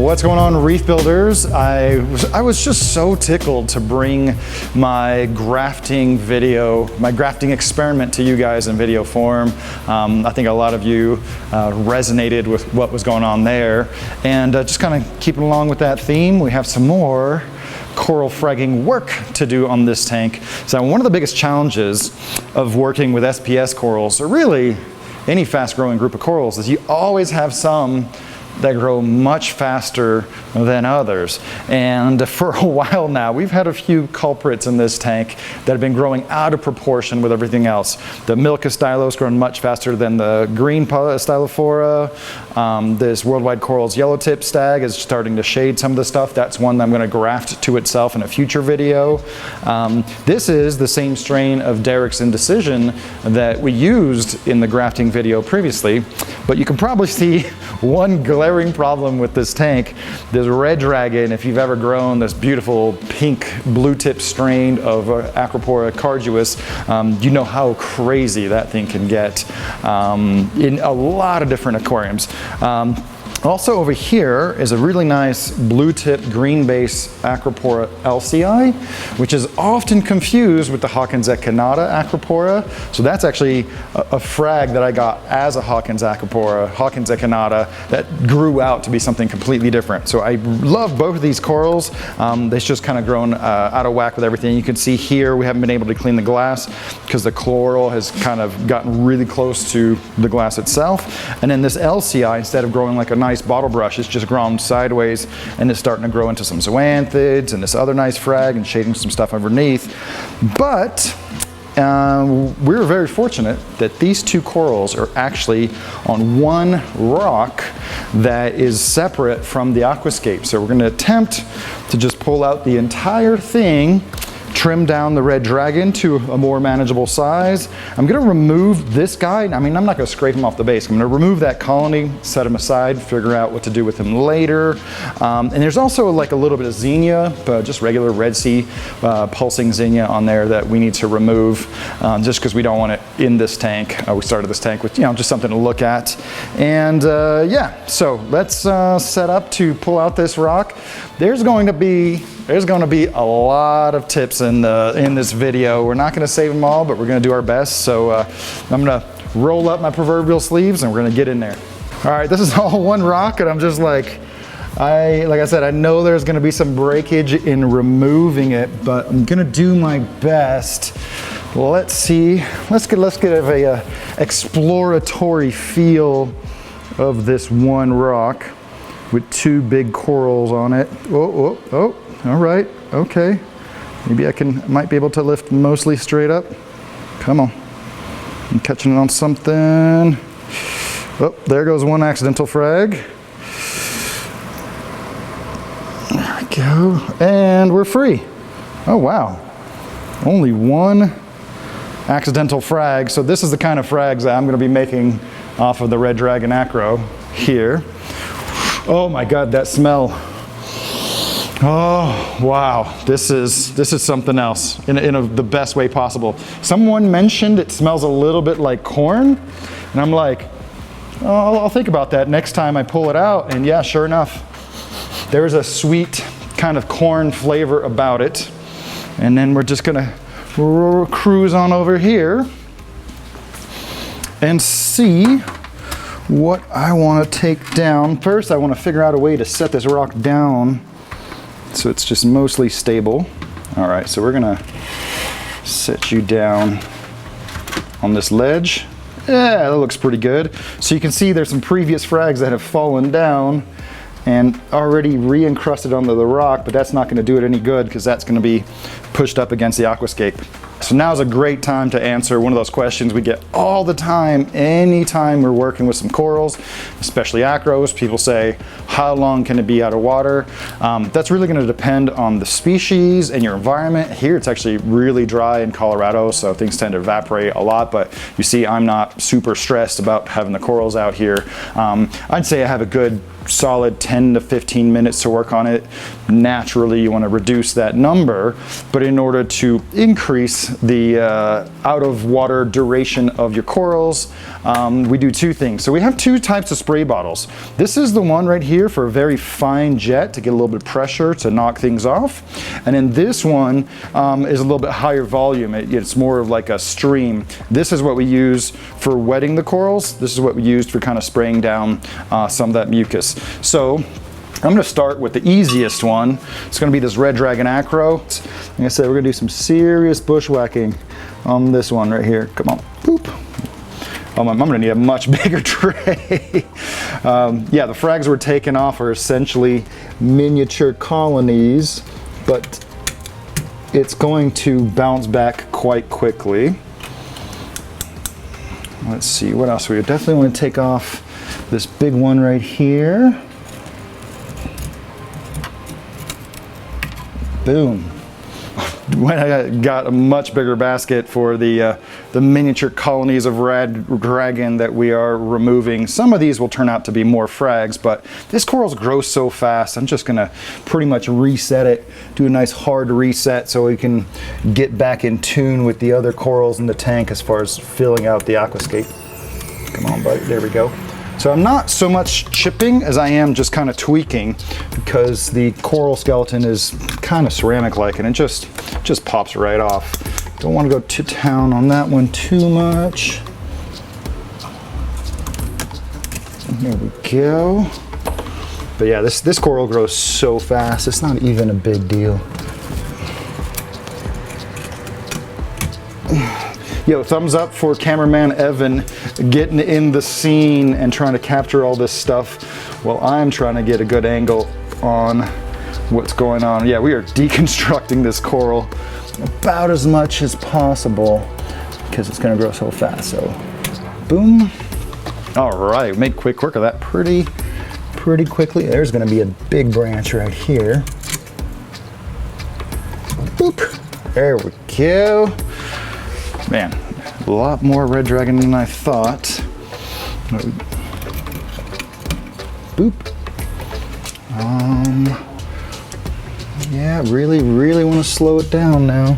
What's going on, reef builders? I was just so tickled to bring my grafting experiment to you guys in video form. I think a lot of you resonated with what was going on there, and just kind of keeping along with that theme, we have some more coral fragging work to do on this tank. So one of the biggest challenges of working with SPS corals, or really any fast growing group of corals, is you always have some that grow much faster than others. And for a while now, we've had a few culprits in this tank that have been growing out of proportion with everything else. The Milka stylos growing much faster than the green stylophora. This worldwide corals yellow tip stag is starting to shade some of the stuff. That's one that I'm gonna graft to itself in a future video. This is the same strain of Derek's Indecision that we used in the grafting video previously, but you can probably see one glaring problem with this tank. This red dragon, if you've ever grown this beautiful pink blue tip strain of Acropora carduus, you know how crazy that thing can get in a lot of different aquariums. Also over here is a really nice blue tip green base Acropora LCI, which is often confused with the Hawkins echinata Acropora. So that's actually a frag that I got as a Hawkins echinata that grew out to be something completely different. So I love both of these corals. They've just kind of grown out of whack with everything. You can see here we haven't been able to clean the glass because the chloral has kind of gotten really close to the glass itself. And then this LCI, instead of growing like a nice bottle brush, it's just grown sideways and it's starting to grow into some zoanthids and this other nice frag and shading some stuff underneath. But we're very fortunate that these two corals are actually on one rock that is separate from the aquascape. So we're going to attempt to just pull out the entire thing, trim down the red dragon to a more manageable size. I'm going to remove this guy. I mean, I'm not going to scrape him off the base. I'm going to remove that colony, set him aside, figure out what to do with him later. And there's also like a little bit of xenia, just regular Red Sea pulsing xenia on there that we need to remove just because we don't want it in this tank. We started this tank with, just something to look at. And yeah, so let's set up to pull out this rock. There's going to be a lot of tips in this video. We're not going to save them all, but we're going to do our best. So I'm going to roll up my proverbial sleeves and we're going to get in there. All right, this is all one rock, and I'm just like I said, I know there's going to be some breakage in removing it, but I'm going to do my best. Let's see. Let's get a exploratory feel of this one rock with two big corals on it. Oh, all right, okay. Maybe might be able to lift mostly straight up. Come on, I'm catching it on something. Oh, there goes one accidental frag. There we go, and we're free. Oh wow, only one accidental frag. So this is the kind of frags that I'm gonna be making off of the Red Dragon Acro here. Oh my God, that smell. Oh wow, this is something else in the best way possible. Someone mentioned it smells a little bit like corn, and I'm like, oh, I'll think about that next time I pull it out. And yeah, sure enough, there's a sweet kind of corn flavor about it. And then we're just gonna cruise on over here and see what I want to take down. First, I want to figure out a way to set this rock down so it's just mostly stable. All right, so we're gonna set you down on this ledge. Yeah, that looks pretty good. So you can see there's some previous frags that have fallen down and already re-encrusted onto the rock, but that's not gonna do it any good because that's gonna be pushed up against the aquascape. So now's a great time to answer one of those questions we get all the time, anytime we're working with some corals, especially acros. People say, how long can it be out of water? That's really gonna depend on the species and your environment. Here it's actually really dry in Colorado, so things tend to evaporate a lot, but you see I'm not super stressed about having the corals out here. I'd say I have a good solid 10 to 15 minutes to work on it. Naturally, you want to reduce that number, but in order to increase the out of water duration of your corals, we do two things. So we have two types of spray bottles. This is the one right here for a very fine jet to get a little bit of pressure to knock things off. And then this one is a little bit higher volume. It's more of like a stream. This is what we use for wetting the corals. This is what we used for kind of spraying down some of that mucus. So I'm going to start with the easiest one. It's going to be this Red Dragon Acro. Like I said, we're going to do some serious bushwhacking on this one right here. Come on. Boop. I'm going to need a much bigger tray. Yeah, the frags we're taking off are essentially miniature colonies, but it's going to bounce back quite quickly. Let's see, what else? We definitely want to take off this big one right here. Boom. When I got a much bigger basket for the miniature colonies of red dragon that we are removing. Some of these will turn out to be more frags, but this corals grow so fast, I'm just gonna pretty much reset it, do a nice hard reset so we can get back in tune with the other corals in the tank as far as filling out the aquascape. Come on, buddy, there we go. So I'm not so much chipping as I am just kind of tweaking, because the coral skeleton is kind of ceramic-like and it just pops right off. Don't want to go to town on that one too much. There we go. But yeah, this coral grows so fast, it's not even a big deal. Yo, thumbs up for cameraman Evan getting in the scene and trying to capture all this stuff while I'm trying to get a good angle on what's going on. Yeah, we are deconstructing this coral about as much as possible because it's gonna grow so fast, so boom. All right, make quick work of that pretty quickly. There's gonna be a big branch right here. Boop, there we go. Man, a lot more red dragon than I thought. Boop. Yeah, really want to slow it down now.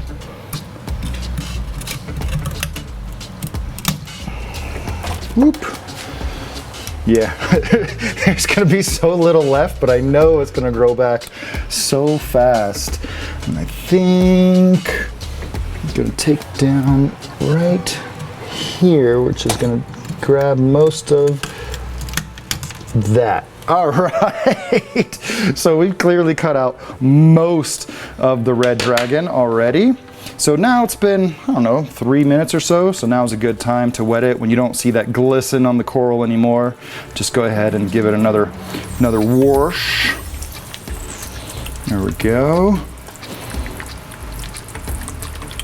Whoop. Yeah, there's gonna be so little left, but I know it's gonna grow back so fast. And I think I'm gonna take down right here, which is gonna grab most of that. All right, so we've clearly cut out most of the red dragon already. So now it's been, I don't know, 3 minutes or so. So now is a good time to wet it. When you don't see that glisten on the coral anymore, just go ahead and give it another wash. There we go.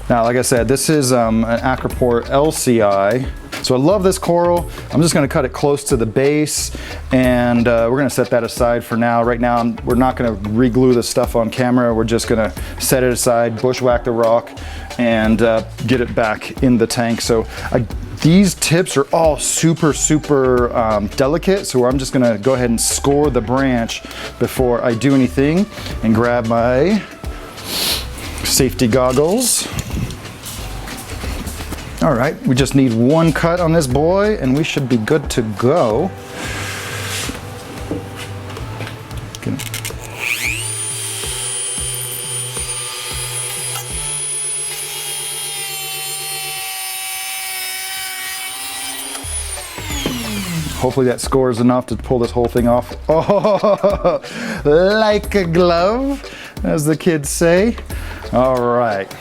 Now, like I said, this is an Acro LCI. So I love this coral. I'm just gonna cut it close to the base, and we're gonna set that aside for now. Right now, we're not gonna re-glue this stuff on camera. We're just gonna set it aside, bushwhack the rock, and get it back in the tank. So these tips are all super delicate, so I'm just gonna go ahead and score the branch before I do anything, and grab my safety goggles. All right, we just need one cut on this boy and we should be good to go. Hopefully that scores enough to pull this whole thing off. Oh, like a glove, as the kids say. All right.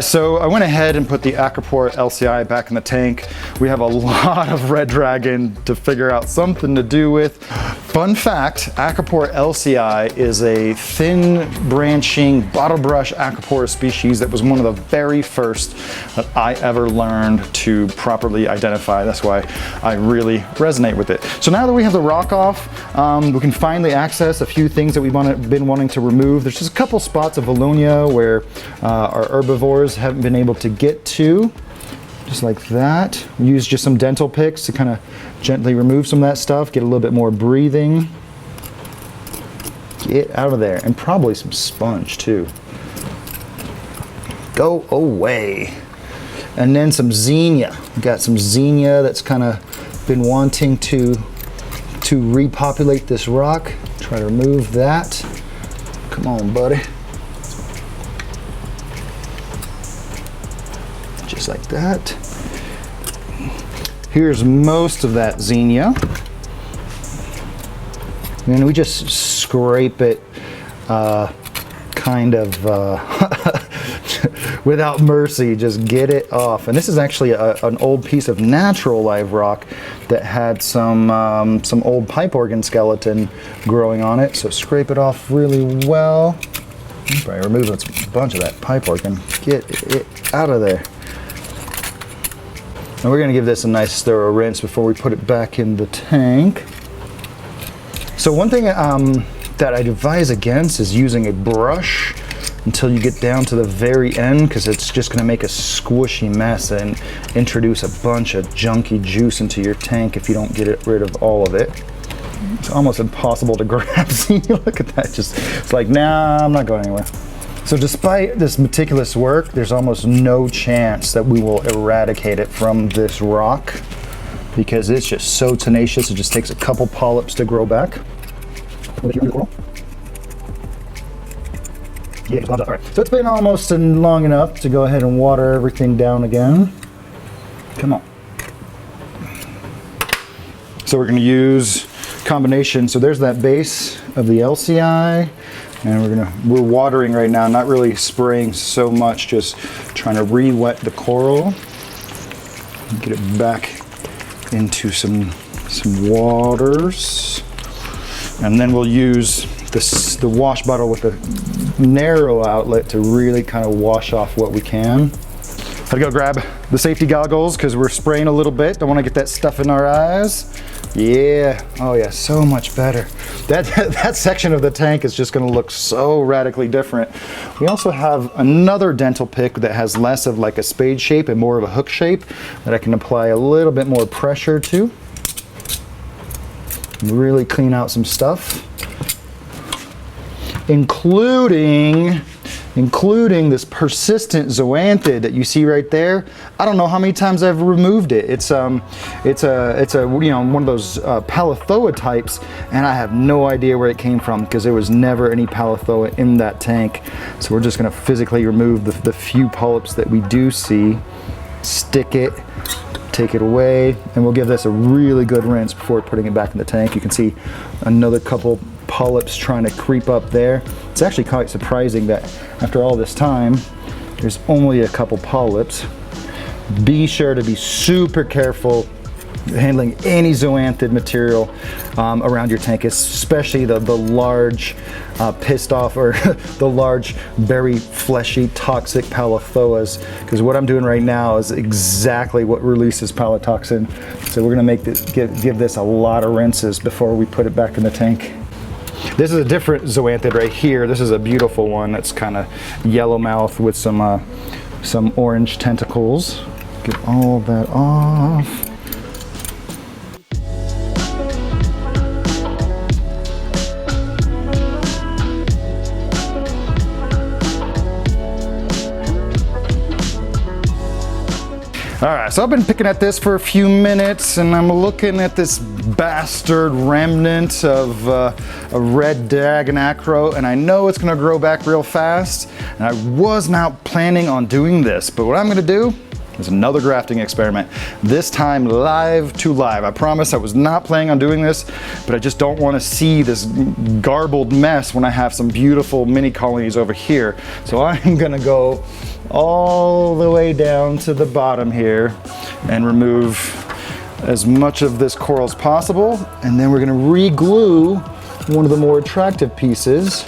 So I went ahead and put the Acro LCI back in the tank. We have a lot of red dragon to figure out something to do with. Fun fact, Acro LCI is a thin branching bottle brush Acro species that was one of the very first that I ever learned to properly identify. That's why I really resonate with it. So now that we have the rock off, we can finally access a few things that we've been wanting to remove. There's just a couple spots of Valonia where our herbivores haven't been able to get to, just like that. We use just some dental picks to kind of gently remove some of that stuff, get a little bit more breathing. Get out of there. And probably some sponge too. Go away. And then some zinnia. We've got some zinnia that's kind of been wanting to repopulate this rock. Try to remove that. Come on, buddy. Just like that. Here's most of that zinnia. And we just scrape it kind of without mercy, just get it off. And this is actually an old piece of natural live rock that had some old pipe organ skeleton growing on it. So scrape it off really well. Probably remove a bunch of that pipe organ. Get it out of there. And we're gonna give this a nice thorough rinse before we put it back in the tank. So one thing that I'd advise against is using a brush until you get down to the very end, because it's just gonna make a squishy mess and introduce a bunch of junky juice into your tank if you don't get rid of all of it. It's almost impossible to grab. See, look at that, it's like, nah, I'm not going anywhere. So despite this meticulous work, there's almost no chance that we will eradicate it from this rock because it's just so tenacious. It just takes a couple polyps to grow back. Yeah, all right. So it's been almost long enough to go ahead and water everything down again. Come on. So we're going to use combination. So there's that base of the LCI. And we're watering right now, not really spraying so much, just trying to re-wet the coral. Get it back into some waters. And then we'll use the wash bottle with the narrow outlet to really kind of wash off what we can. Gotta go grab the safety goggles because we're spraying a little bit. Don't want to get that stuff in our eyes. Yeah, oh yeah, so much better. That section of the tank is just gonna look so radically different. We also have another dental pick that has less of like a spade shape and more of a hook shape that I can apply a little bit more pressure to. Really clean out some stuff. Including this persistent zoanthid that you see right there. I don't know how many times I've removed it. It's a one of those Palithoa types, and I have no idea where it came from because there was never any Palithoa in that tank. So we're just gonna physically remove the few polyps that we do see, stick it, take it away, and we'll give this a really good rinse before putting it back in the tank. You can see another couple polyps trying to creep up there. It's actually quite surprising that after all this time, there's only a couple polyps. Be sure to be super careful handling any zoanthid material around your tank, especially the large pissed off or the large, very fleshy, toxic Palithoas, because what I'm doing right now is exactly what releases palotoxin. So we're gonna give this a lot of rinses before we put it back in the tank. This is a different zoanthid right here. This is a beautiful one that's kind of yellowmouth with some orange tentacles. Get all that off. All right, so I've been picking at this for a few minutes and I'm looking at this bastard remnant of a red dragon acro, and I know it's gonna grow back real fast. And I was not planning on doing this, but what I'm gonna do is another grafting experiment. This time live to live. I promise I was not planning on doing this, but I just don't wanna see this garbled mess when I have some beautiful mini colonies over here. So I'm gonna go all the way down to the bottom here and remove as much of this coral as possible, and then we're gonna re-glue one of the more attractive pieces.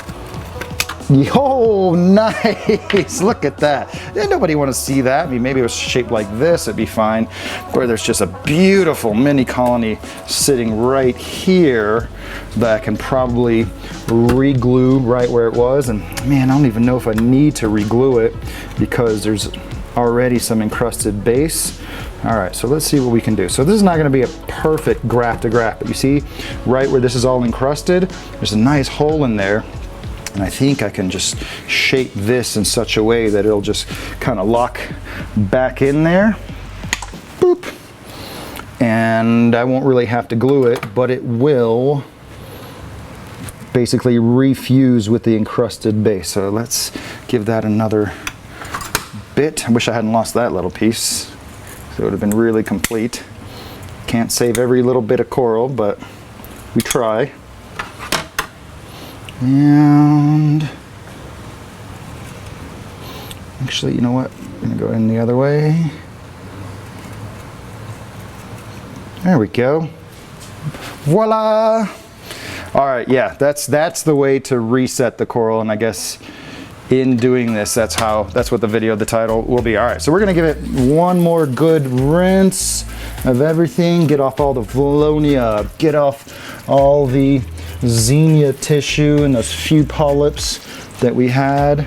Oh, nice, look at that. Nobody wanna see that. I mean, maybe it was shaped like this, it'd be fine. Or there's just a beautiful mini colony sitting right here that I can probably re-glue right where it was. And man, I don't even know if I need to re-glue it because there's already some encrusted base. All right, so let's see what we can do. So this is not gonna be a perfect graft to graft, but you see right where this is all encrusted, there's a nice hole in there. And I think I can just shape this in such a way that it'll just kind of lock back in there. Boop. And I won't really have to glue it, but it will basically refuse with the encrusted base. So let's give that another bit. I wish I hadn't lost that little piece. So it would have been really complete. Can't save every little bit of coral, but we try. And actually, you know what? I'm gonna go in the other way. There we go. Voila! All right, yeah, that's the way to reset the coral, and I guess in doing this, that's what the title will be. All right, so we're gonna give it one more good rinse of everything, get off all the valonia, get off all the xenia tissue and those few polyps that we had.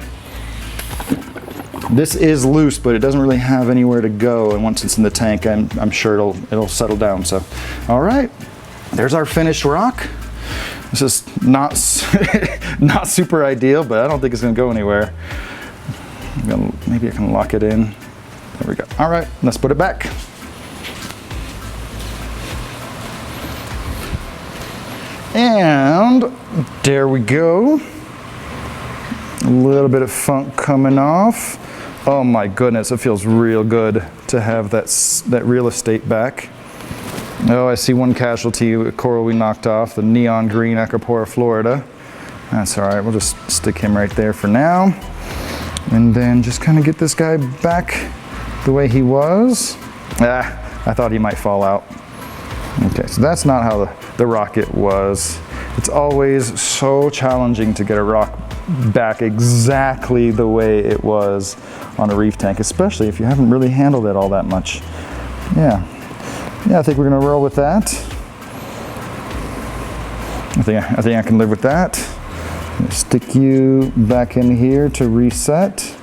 This is loose, but it doesn't really have anywhere to go, and once it's in the tank, I'm sure it'll settle down. So, all right, there's our finished rock. This is not not super ideal, but I don't think it's gonna go anywhere. Maybe I can lock it in. There we go. All right, let's put it back. And there we go. A little bit of funk coming off. Oh my goodness, it feels real good to have that real estate back. Oh, I see one casualty, a coral we knocked off, the neon green Acro, Florida. That's all right, we'll just stick him right there for now. And then just kind of get this guy back the way he was. I thought he might fall out. Okay, so that's not how the rocket was. It's always so challenging to get a rock back exactly the way it was on a reef tank, especially if you haven't really handled it all that much. Yeah, I think we're gonna roll with that. I think I can live with that. Stick you back in here to reset.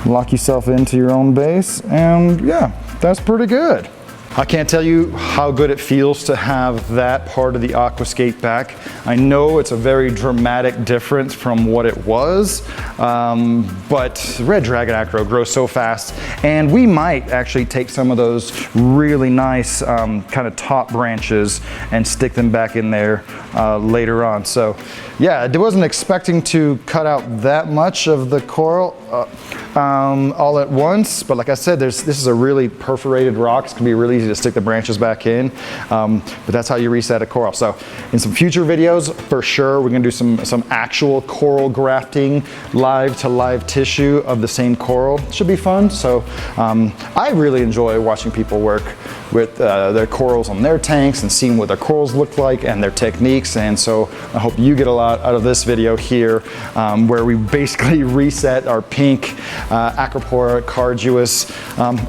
Lock yourself into your own base, and yeah, that's pretty good. I can't tell you how good it feels to have that part of the aquascape back. I know it's a very dramatic difference from what it was, but Red Dragon Acro grows so fast, and we might actually take some of those really nice kind of top branches and stick them back in there later on. So yeah, I wasn't expecting to cut out that much of the coral all at once, but like I said, this is a really perforated rock. It's gonna be really easy to stick the branches back in, but that's how you reset a coral. So in some future videos, for sure, we're gonna do some actual coral grafting, live to live tissue of the same coral. Should be fun. So I really enjoy watching people work with their corals on their tanks and seeing what their corals look like and their techniques. And so I hope you get a lot out of this video here, where we basically reset our pink Acropora carduus.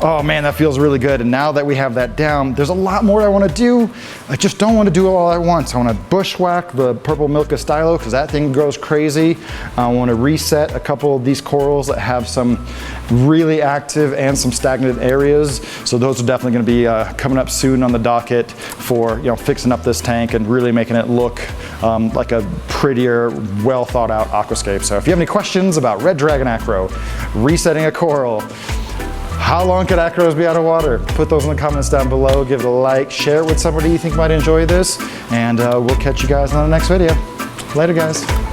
Oh man, that feels really good. And now that we have that down, there's a lot more I want to do. I just don't want to do it all at once. I want to bushwhack the purple Milka stylo because that thing grows crazy. I want to reset a couple of these corals that have some really active and some stagnant areas. So those are definitely going to be coming up soon on the docket for fixing up this tank and really making it look like a prettier, well thought out aquascape. So if you have any questions about Red Dragon Acro, resetting a coral, how long could acros be out of water? Put those in the comments down below, give it a like, share it with somebody you think might enjoy this, and we'll catch you guys on the next video. Later guys.